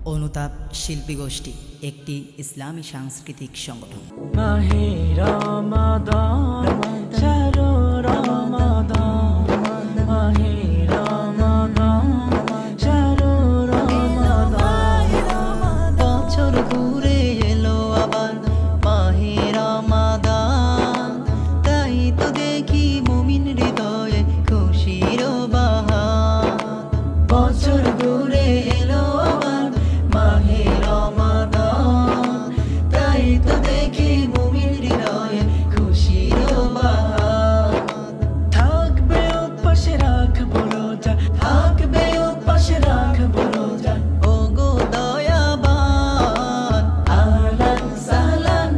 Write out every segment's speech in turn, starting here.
অনুতাপ শিল্পী গোষ্ঠী একটি ইসলামী সাংস্কৃতিক সংগঠন। মাহে রমাদান শাহরু রমাদান, মাহে রমাদান শাহরু রমাদান। বছর ঘুরে এলো আবার মাহে রমাদান, তাই তো দেখি মুমিন হৃদয়ে খুশির বাহার। বছর ঘুরে এলো আবার মাহে রমাদান, তাই তো দেখি মুমিন হৃদয়ে খুশির বাহার। থাকবে উপাসে রাখবো রোজা, থাকবে উপাসে রাখবো রোজা, ও গো দয়াবান। আহলান সাহলান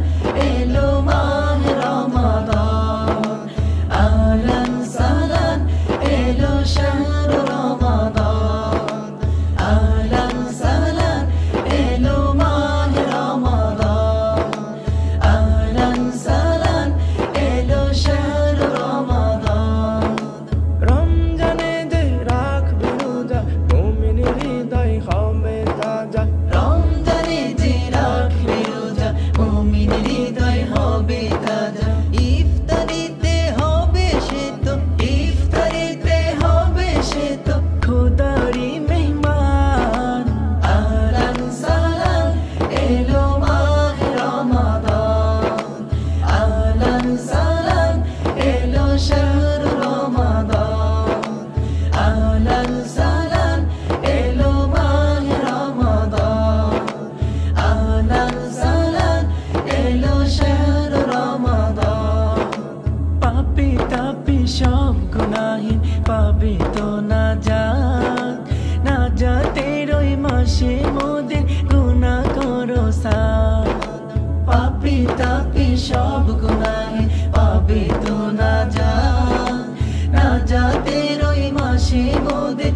এলো মাহে রমাদান, আহলান সাহলান এলো শাহরু রমাদান, আহলান সাহলান এলো মাহে রমাদান, আহলান সাহলান এলো শাহরু রমাদান। রমজানে যে রাখবে রোজা, মুমিন হৃদয় হবে তাজা। রমজানে যে রাখবে রোজা, মুমিন হৃদয় হবে তাজা। ইফতারিতে হবে সে তো, ইফতারিতে হবে সে তো খোদারি মেহমান। আহলান সাহলান এলো মাহে রমাদান, আহলান সাহলান এলো শাহরু রমাদান, আহলান সাহলান এলো মাহে রমাদান, আহলান সাহলান এলো শাহরু রমাদান। পাপি তাপি সব গুনাহীন পাবে তো নাজাত, নাজাতের ওই মাসে মোদের গুনাহ করো সাথ। পাপি তাপি সব গুনাহে পাবে তো নাজাত, নাজাতের ওই মাসে মোদের